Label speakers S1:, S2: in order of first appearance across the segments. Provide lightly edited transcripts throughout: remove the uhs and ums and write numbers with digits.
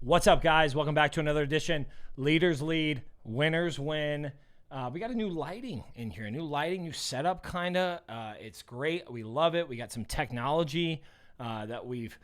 S1: What's up, guys? Welcome back to another edition. Leaders lead, winners win. We got a new lighting in here, new setup, kind of. It's great. We love it. We got some technology that we've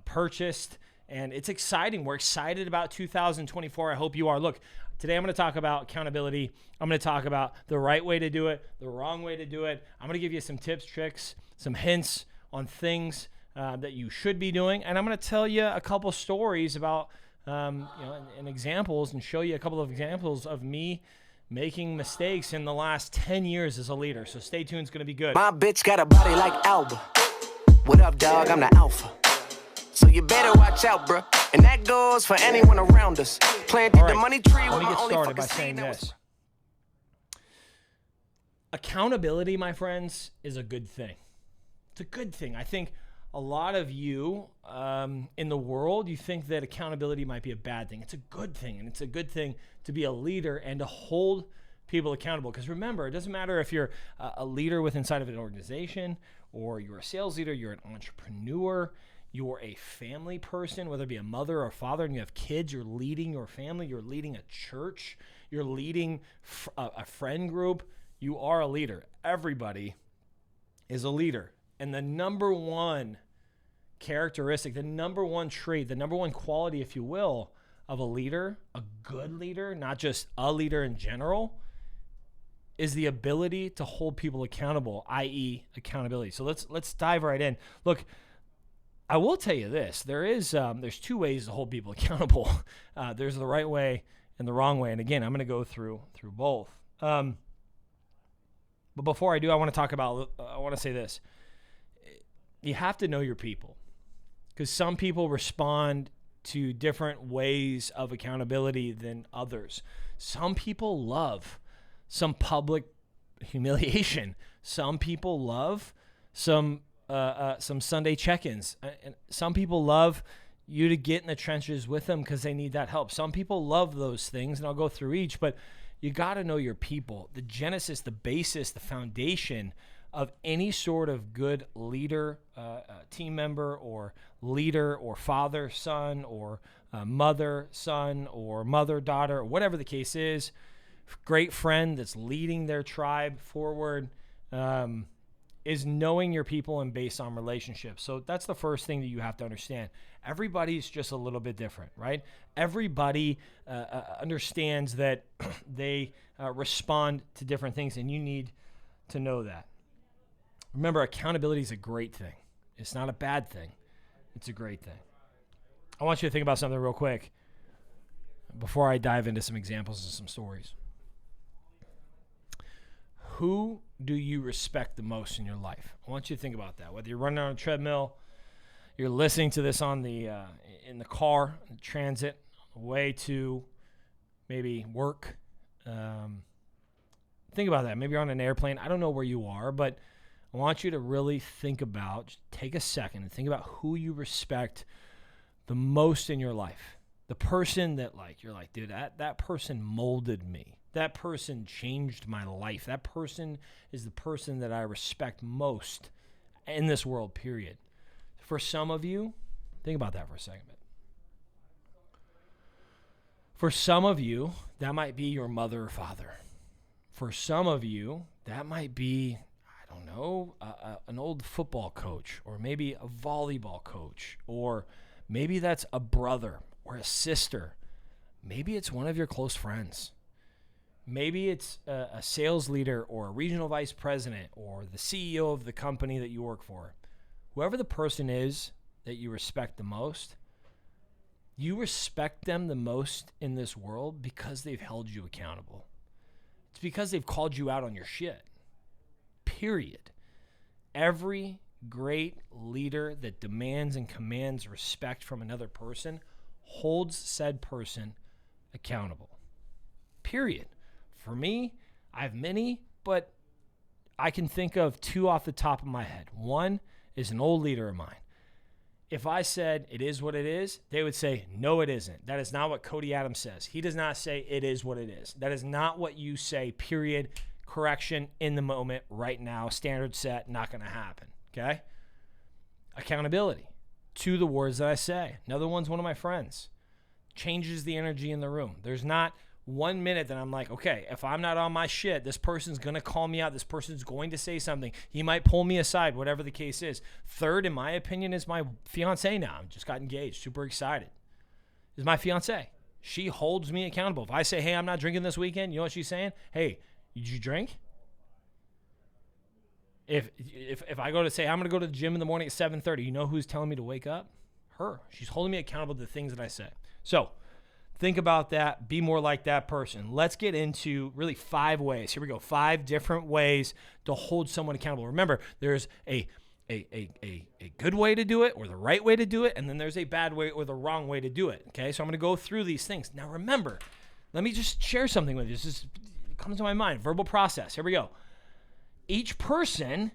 S1: purchased, and it's exciting. We're excited about 2024. I hope you are. Look, today I'm going to talk about accountability. I'm going to talk about the right way to do it, the wrong way to do it. I'm going to give you some tips, tricks, some hints on things that you should be doing, and I'm going to tell you a couple stories about and examples, and show you a couple of examples of me making mistakes in the last 10 years as a leader. So stay tuned. It's going to be good.
S2: My bitch got a body like Alba. What up, dog? I'm the alpha. So you better watch out, bro. And that goes for anyone around us. Planted the money tree.
S1: Let me get started by saying this. Accountability, my friends, is a good thing. It's a good thing. I think a lot of you in the world, you think that accountability might be a bad thing. It's a good thing, and it's a good thing to be a leader and to hold people accountable. Because remember, it doesn't matter if you're a leader inside of an organization, or you're a sales leader, you're an entrepreneur, you're a family person, whether it be a mother or a father, and you have kids, you're leading your family, you're leading a church, you're leading a friend group, you are a leader. Everybody is a leader. And the number one characteristic, the number one trait, the number one quality, if you will, of a leader, a good leader, not just a leader in general, is the ability to hold people accountable, i.e. accountability. So let's dive right in. Look, I will tell you this. There's two ways to hold people accountable. There's the right way and the wrong way. And again, I'm going to go through both. But before I do, I want to say this. You have to know your people, because some people respond to different ways of accountability than others. Some people love some public humiliation. Some people love some Sunday check-ins. And some people love you to get in the trenches with them because they need that help. Some people love those things, and I'll go through each, but you got to know your people. The genesis, the basis, the foundation of any sort of good leader, team member, or leader, or father, son, or mother, son, or mother, daughter, or whatever the case is, great friend that's leading their tribe forward, is knowing your people and based on relationships. So that's the first thing that you have to understand. Everybody's just a little bit different, right? Everybody understands that they respond to different things, and you need to know that. Remember, accountability is a great thing. It's not a bad thing. It's a great thing. I want you to think about something real quick before I dive into some examples and some stories. Who do you respect the most in your life? I want you to think about that. Whether you're running on a treadmill, you're listening to this on the in the car, in transit, way to maybe work. Think about that. Maybe you're on an airplane. I don't know where you are, but I want you to really think about, just take a second and think about who you respect the most in your life. The person that, like, you're like, dude, that person molded me. That person changed my life. That person is the person that I respect most in this world, period. For some of you, think about that for a second. For some of you, that might be your mother or father. For some of you, that might be, I don't know, an old football coach, or maybe a volleyball coach, or maybe that's a brother or a sister. Maybe it's one of your close friends. Maybe it's a sales leader or a regional vice president or the CEO of the company that you work for. Whoever the person is that you respect the most, you respect them the most in this world because they've held you accountable. It's because they've called you out on your shit. Period. Every great leader that demands and commands respect from another person holds said person accountable. Period. For me, I have many, but I can think of two off the top of my head. One is an old leader of mine. If I said it is what it is, they would say, no, it isn't. That is not what Cody Adams says. He does not say it is what it is. That is not what you say, period. Correction, in the moment, right now, standard set, not going to happen, okay? Accountability to the words that I say. Another one's one of my friends. changes the energy in the room. There's not 1 minute that I'm like, okay, if I'm not on my shit, this person's going to call me out. This person's going to say something. He might pull me aside, whatever the case is. Third, in my opinion, is my fiance now. I just got engaged. Super excited. Is my fiance. She holds me accountable. If I say, hey, I'm not drinking this weekend, you know what she's saying? Hey, did you drink? If I go to say, I'm going to go to the gym in the morning at 7:30, you know who's telling me to wake up? Her. She's holding me accountable to the things that I say. So think about that. Be more like that person. Let's get into really 5 ways. Here we go. 5 different ways to hold someone accountable. Remember, there's a good way to do it or the right way to do it, and then there's a bad way or the wrong way to do it. Okay, so I'm going to go through these things. Now remember, let me just share something with you. It comes to my mind. Verbal process. Here we go. Each person,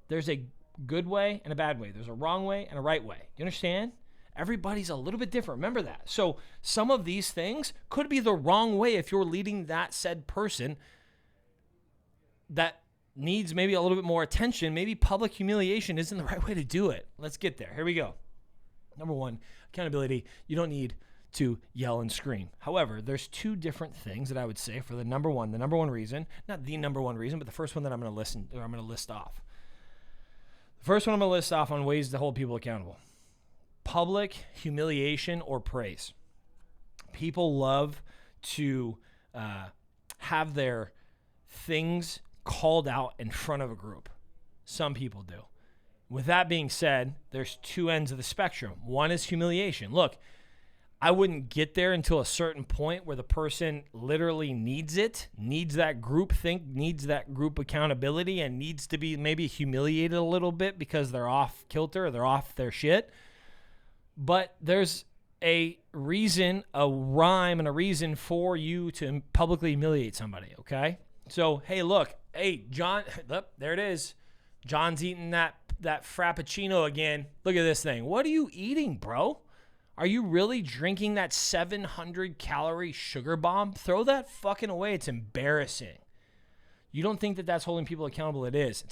S1: there's a good way and a bad way. There's a wrong way and a right way. You understand? Everybody's a little bit different. Remember that. So some of these things could be the wrong way if you're leading that said person that needs maybe a little bit more attention. Maybe public humiliation isn't the right way to do it. Let's get there. Here we go. Number 1, accountability. You don't need to yell and scream. However, there's 2 different things that I would say for the number one reason, not the number one reason, but the first one that I'm going to list off. The first one I'm going to list off on ways to hold people accountable. Public humiliation or praise. People love to have their things called out in front of a group. Some people do. With that being said, there's 2 ends of the spectrum. One is humiliation. Look, I wouldn't get there until a certain point where the person literally needs it, needs that group think, needs that group accountability, and needs to be maybe humiliated a little bit because they're off kilter or they're off their shit. But there's a reason, a rhyme, and a reason for you to publicly humiliate somebody, okay? So, hey, look, hey, John, there it is. John's eating that Frappuccino again. Look at this thing. What are you eating, bro? Are you really drinking that 700-calorie sugar bomb? Throw that fucking away. It's embarrassing. You don't think that that's holding people accountable? It is.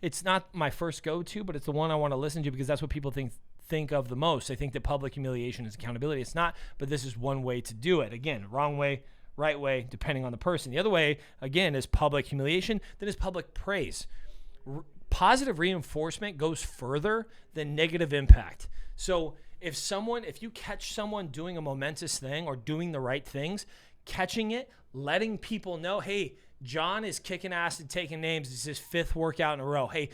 S1: It's not my first go-to, but it's the one I want to listen to because that's what people think of the most. They think that public humiliation is accountability. It's not, but this is one way to do it. Again, wrong way, right way, depending on the person. The other way, again, is public humiliation, then is public praise. Positive reinforcement goes further than negative impact. So if you catch someone doing a momentous thing or doing the right things, catching it, letting people know, hey, John is kicking ass and taking names. It's his 5th workout in a row. Hey,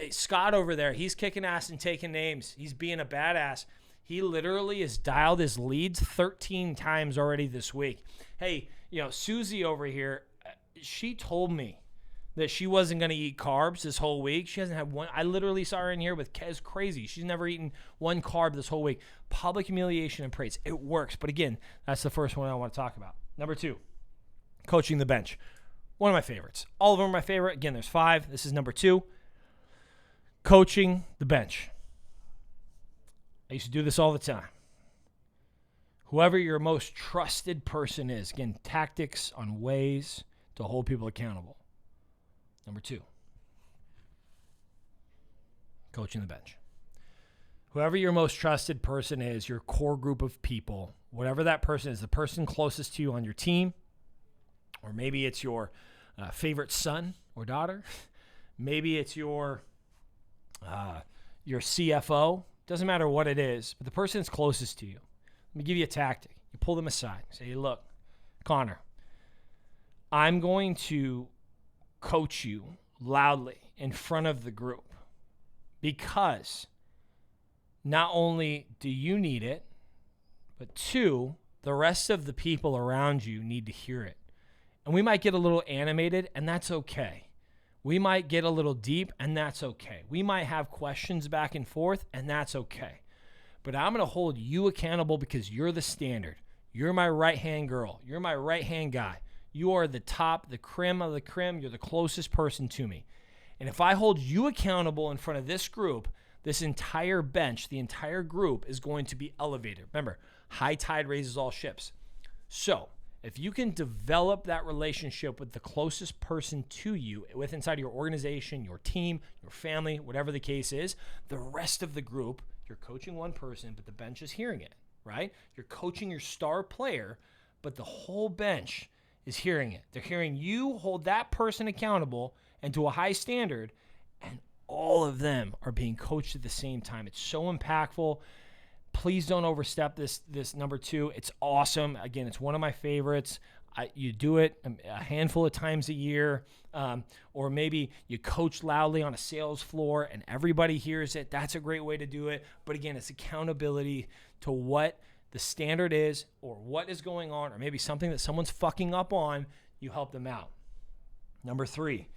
S1: Scott over there, he's kicking ass and taking names. He's being a badass. He literally has dialed his leads 13 times already this week. Hey, Susie over here, she told me that she wasn't going to eat carbs this whole week. She hasn't had one. I literally saw her in here with it's crazy. She's never eaten one carb this whole week. Public humiliation and praise. It works. But again, that's the first one I want to talk about. Number 2, coaching the bench. One of my favorites. All of them are my favorite. Again, there's 5. This is number 2. Coaching the bench. I used to do this all the time. Whoever your most trusted person is. Again, tactics on ways to hold people accountable. Number 2, coaching the bench. Whoever your most trusted person is, your core group of people, whatever that person is, the person closest to you on your team, or maybe it's your favorite son or daughter, maybe it's your CFO, doesn't matter what it is, but the person that's closest to you. Let me give you a tactic. You pull them aside. Say, hey, look, Connor, I'm going to coach you loudly in front of the group because not only do you need it, but 2, the rest of the people around you need to hear it. And we might get a little animated, and that's okay. We might get a little deep, and that's okay. We might have questions back and forth, and that's okay. But I'm going to hold you accountable because you're the standard. You're my right-hand girl. You're my right-hand guy. You are the top, the creme of the creme. You're the closest person to me. And if I hold you accountable in front of this group, this entire bench, the entire group is going to be elevated. Remember, high tide raises all ships. So if you can develop that relationship with the closest person to you with inside your organization, your team, your family, whatever the case is, the rest of the group, you're coaching one person, but the bench is hearing it. right? You're coaching your star player, but the whole bench is hearing it. They're hearing you hold that person accountable and to a high standard, and all of them are being coached at the same time. It's so impactful. Please don't overstep this number 2. It's awesome. Again, it's one of my favorites. You do it a handful of times a year, or maybe you coach loudly on a sales floor and everybody hears it. That's a great way to do it. But again, it's accountability to what the standard is or what is going on, or maybe something that someone's fucking up on. You help them out. Number 3,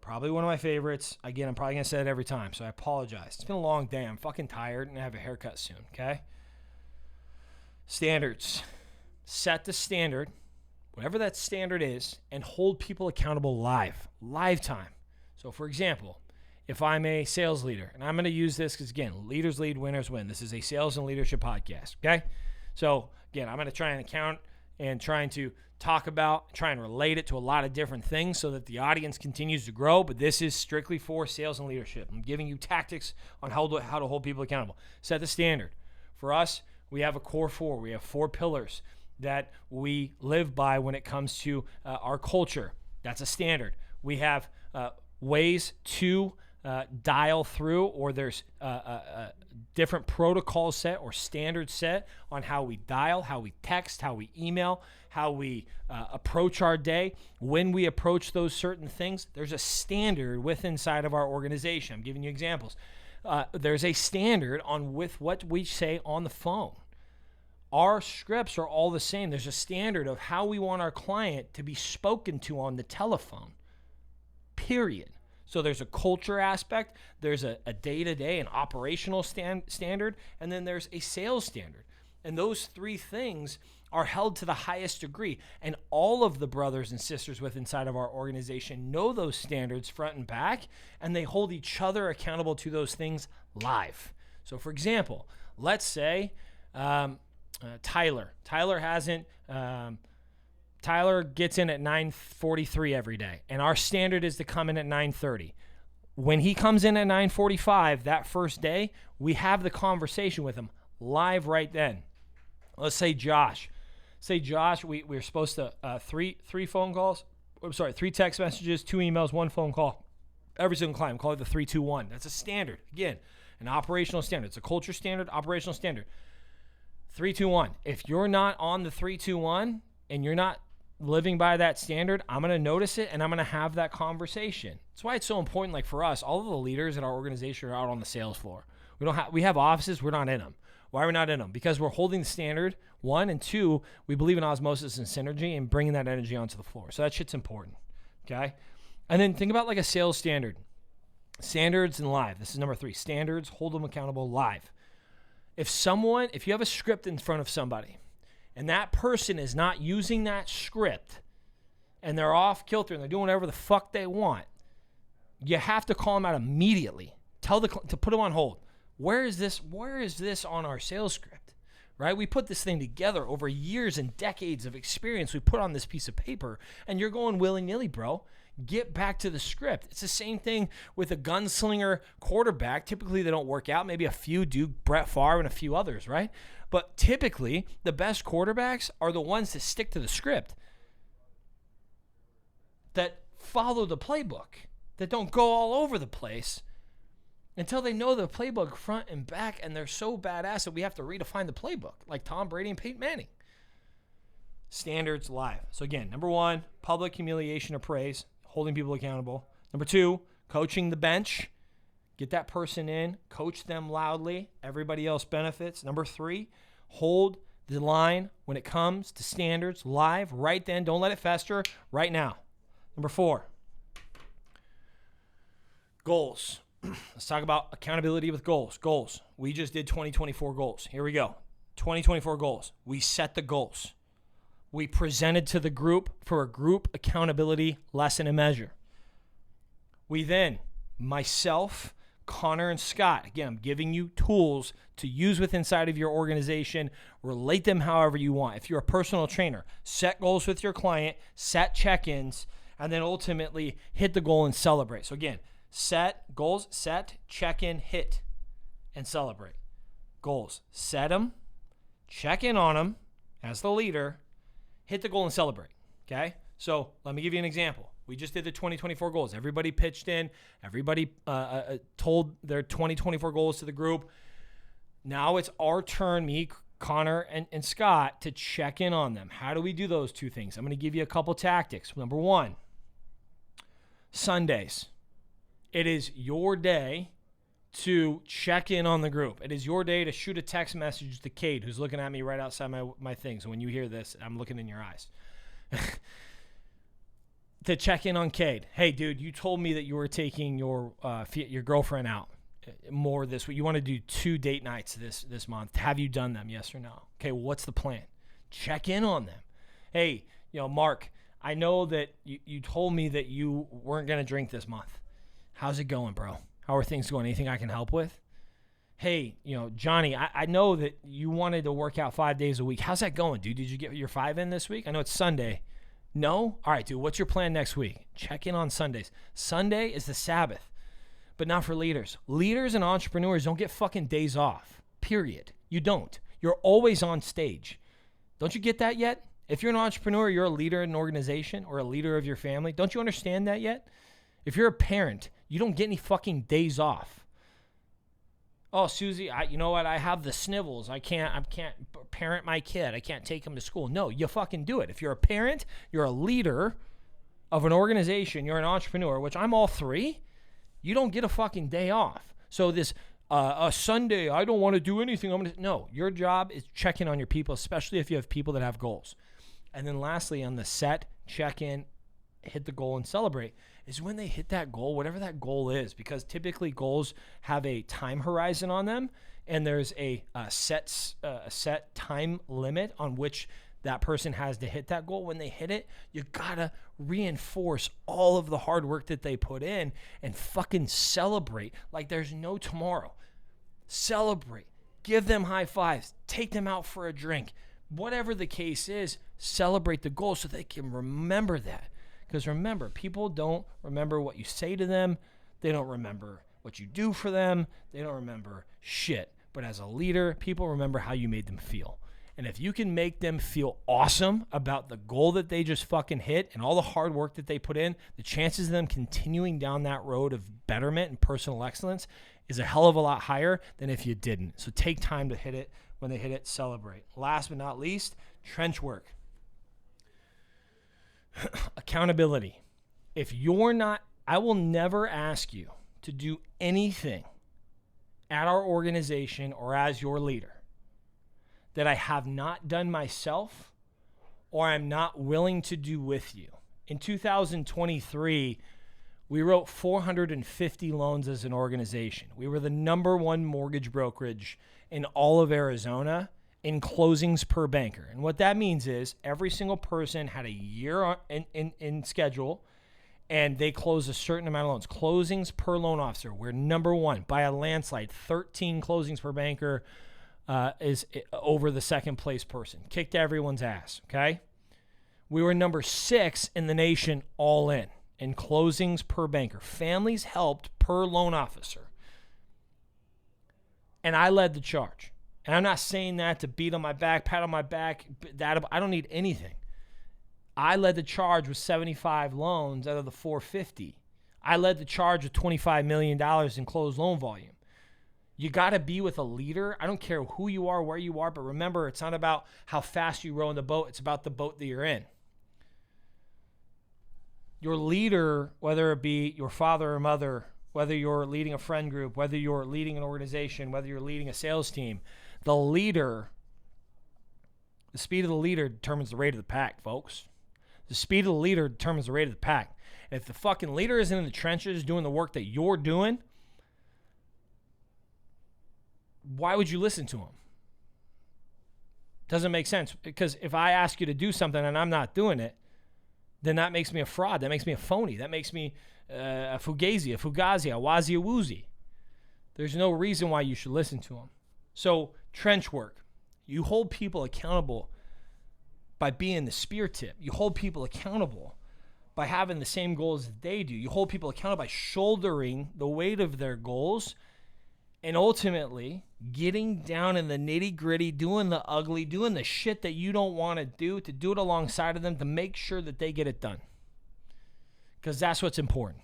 S1: probably one of my favorites. Again, I'm probably going to say it every time, so I apologize. It's been a long day. I'm fucking tired, and I have a haircut soon, okay? Standards. Set the standard, whatever that standard is, and hold people accountable live time. So, for example, if I'm a sales leader, and I'm going to use this because, again, leaders lead, winners win. This is a sales and leadership podcast, okay? So, again, I'm going to try and account and trying to talk about, try and relate it to a lot of different things so that the audience continues to grow, but this is strictly for sales and leadership. I'm giving you tactics on how to hold people accountable. Set the standard. For us, we have a core 4. We have 4 pillars that we live by when it comes to our culture. That's a standard. We have ways to dial through, or there's different protocols set or standards set on how we dial, how we text, how we email, how we approach our day. When we approach those certain things, there's a standard inside of our organization. I'm giving you examples. There's a standard with what we say on the phone. Our scripts are all the same. There's a standard of how we want our client to be spoken to on the telephone, period. So there's a culture aspect, there's a day-to-day and operational standard, and then there's a sales standard. And those 3 things are held to the highest degree. And all of the brothers and sisters inside of our organization know those standards front and back, and they hold each other accountable to those things live. So for example, let's say Tyler gets in at 9:43 every day, and our standard is to come in at 9:30. When he comes in at 9:45 that first day, we have the conversation with him live right then. Let's say Josh. We're supposed to 3 phone calls. 3 text messages, 2 emails, 1 phone call. Every single client, call it the 3-2-1. That's a standard. Again, an operational standard. It's a culture standard, operational standard. 3-2-1. If you're not on the 3-2-1 and you're not living by that standard, I'm going to notice it and I'm going to have that conversation. That's why it's so important. Like for us, all of the leaders in our organization are out on the sales floor. We have offices, we're not in them. Why are we not in them? Because we're holding the standard, 1, and 2, we believe in osmosis and synergy and bringing that energy onto the floor. So that shit's important, okay? And then think about like a sales standard. Standards and live. This is number 3. Standards, hold them accountable live. If you have a script in front of somebody and that person is not using that script and they're off kilter and they're doing whatever the fuck they want, you have to call them out immediately. To put them on hold. Where is this on our sales script? Right? We put this thing together over years and decades of experience. We put on this piece of paper and you're going willy-nilly, bro. Get back to the script. It's the same thing with a gunslinger quarterback. Typically, they don't work out. Maybe a few do, Brett Favre and a few others, right? But typically, the best quarterbacks are the ones that stick to the script, that follow the playbook, that don't go all over the place until they know the playbook front and back, and they're so badass that we have to redefine the playbook, like Tom Brady and Peyton Manning. Standards live. So again, number 1, public humiliation or praise, holding people accountable. Number 2, coaching the bench. Get that person in, coach them loudly. Everybody else benefits. Number 3, hold the line when it comes to standards live, right then. Don't let it fester, right now. Number 4, goals. Let's talk about accountability with goals. Goals. We just did 2024 goals. Here we go. 2024 goals. We set the goals. We presented to the group for a group accountability lesson and measure. We then, myself, Connor, and Scott, again, I'm giving you tools to use with inside of your organization. Relate them however you want. If you're a personal trainer, set goals with your client, set check-ins, and then ultimately hit the goal and celebrate. So again, set goals, set, check-in, hit, and celebrate. Goals. Set them, check in on them as the leader, hit the goal and celebrate, okay? So let me give you an example. We just did the 2024 goals. Everybody pitched in. Everybody told their 2024 goals to the group. Now it's our turn, me, Connor, and Scott, to check in on them. How do we do those two things? I'm going to give you a couple tactics. Number one, Sundays. It is your day to check in on the group. It is your day to shoot a text message to Cade, who's looking at me right outside my thing. So when you hear this, I'm looking in your eyes. To check in on Cade. Hey, dude, you told me that you were taking your girlfriend out more this week. You want to do 2 date nights this month. Have you done them? Yes or no? Okay, well, what's the plan? Check in on them. Hey, Mark, I know that you told me that you weren't going to drink this month. How's it going, bro? How are things going? Anything I can help with? Hey, Johnny, I know that you wanted to work out 5 days a week. How's that going, dude? Did you get your 5 in this week? I know it's Sunday. No? All right, dude, what's your plan next week? Check in on Sundays. Sunday is the Sabbath, but not for leaders. Leaders and entrepreneurs don't get fucking days off, period. You don't. You're always on stage. Don't you get that yet? If you're an entrepreneur, you're a leader in an organization or a leader of your family. Don't you understand that yet? If you're a parent, you don't get any fucking days off. Oh, Susie, you know what? I have the snivels. I can't parent my kid. I can't take him to school. No, you fucking do it. If you're a parent, you're a leader of an organization, you're an entrepreneur, which I'm all three, you don't get a fucking day off. So this a Sunday, I don't want to do anything. No, your job is checking on your people, especially if you have people that have goals. And then lastly, on the set, check in, hit the goal and celebrate, is when they hit that goal, whatever that goal is, because typically goals have a time horizon on them, and there's a set time limit on which that person has to hit that goal. When they hit it, you gotta reinforce all of the hard work that they put in and fucking celebrate like there's no tomorrow. Celebrate. Give them high fives. Take them out for a drink. Whatever the case is, celebrate the goal so they can remember that. Because remember, people don't remember what you say to them. They don't remember what you do for them. They don't remember shit. But as a leader, people remember how you made them feel. And if you can make them feel awesome about the goal that they just fucking hit and all the hard work that they put in, the chances of them continuing down that road of betterment and personal excellence is a hell of a lot higher than if you didn't. So take time to hit it. When they hit it, celebrate. Last but not least, trench work. Accountability. If you're not, I will never ask you to do anything at our organization or as your leader that I have not done myself or I'm not willing to do with you. In 2023, we wrote 450 loans as an organization. We were the #1 mortgage brokerage in all of Arizona in closings per banker. And what that means is every single person had a year in schedule, and they closed a certain amount of loans. Closings per loan officer, we're #1 by a landslide. 13 closings per banker is over the second place person. Kicked everyone's ass, okay? We were #6 in the nation all in closings per banker. Families helped per loan officer. And I led the charge. And I'm not saying that to beat on my back, pat on my back. I don't need anything. I led the charge with 75 loans out of the 450. I led the charge with $25 million in closed loan volume. You got to be with a leader. I don't care who you are, where you are, but remember, it's not about how fast you row in the boat. It's about the boat that you're in. Your leader, whether it be your father or mother, whether you're leading a friend group, whether you're leading an organization, whether you're leading a sales team, the speed of the leader determines the rate of the pack, folks. The speed of the leader determines the rate of the pack. And if the fucking leader isn't in the trenches doing the work that you're doing, why would you listen to him? Doesn't make sense. Because if I ask you to do something and I'm not doing it, then that makes me a fraud. That makes me a phony. That makes me a fugazi, a wazi, a woozy. There's no reason why you should listen to him. So trench work. You hold people accountable by being the spear tip. You hold people accountable by having the same goals that they do. You hold people accountable by shouldering the weight of their goals And ultimately, getting down in the nitty-gritty, doing the ugly, doing the shit that you don't want to do it alongside of them to make sure that they get it done. Because that's what's important.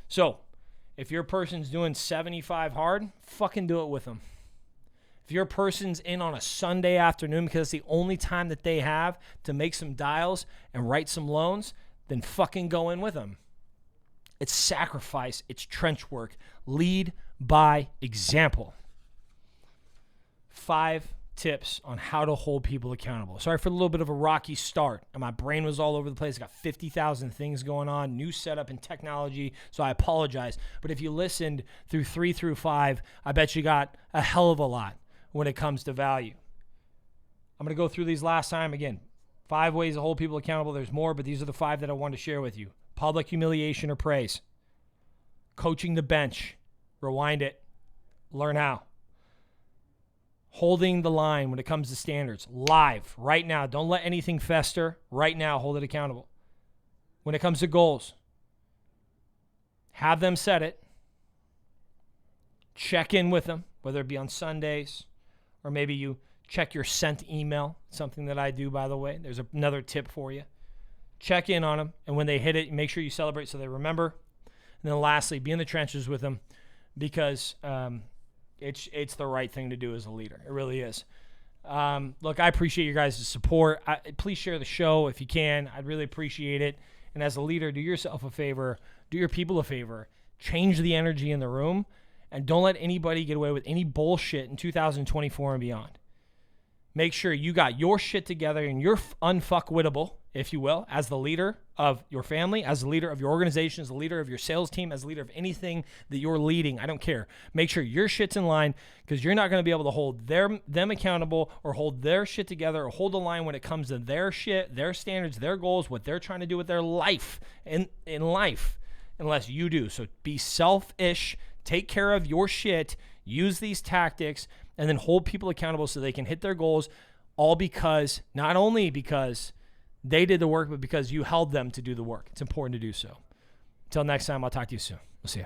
S1: So, if your person's doing 75 hard, fucking do it with them. If your person's in on a Sunday afternoon because it's the only time that they have to make some dials and write some loans, then fucking go in with them. It's sacrifice. It's trench work. Lead by example. 5 tips on how to hold people accountable. Sorry for a little bit of a rocky start. And my brain was all over the place. I got 50,000 things going on, new setup and technology, so I apologize. But if you listened through 3 through 5, I bet you got a hell of a lot when it comes to value. I'm going to go through these last time again. 5 ways to hold people accountable. There's more, but these are the 5 that I wanted to share with you. Public humiliation or praise. Coaching the bench. Rewind it. Learn how. Holding the line when it comes to standards. Live. Right now. Don't let anything fester. Right now. Hold it accountable. When it comes to goals. Have them set it. Check in with them. Whether it be on Sundays or maybe you check your sent email. Something that I do, by the way. There's another tip for you. Check in on them. And when they hit it, make sure you celebrate so they remember. And then lastly, be in the trenches with them because it's the right thing to do as a leader. It really is. Look, I appreciate your guys' support. Please share the show if you can. I'd really appreciate it. And as a leader, do yourself a favor. Do your people a favor. Change the energy in the room. And don't let anybody get away with any bullshit in 2024 and beyond. Make sure you got your shit together and you're unfuckwittable, if you will, as the leader of your family, as the leader of your organization, as the leader of your sales team, as the leader of anything that you're leading. I don't care. Make sure your shit's in line because you're not going to be able to hold them accountable or hold their shit together or hold the line when it comes to their shit, their standards, their goals, what they're trying to do with their life in life unless you do. So be selfish, take care of your shit, use these tactics, and then hold people accountable so they can hit their goals, all because, not only because they did the work, but because you held them to do the work. It's important to do so. Until next time, I'll talk to you soon. We'll see you.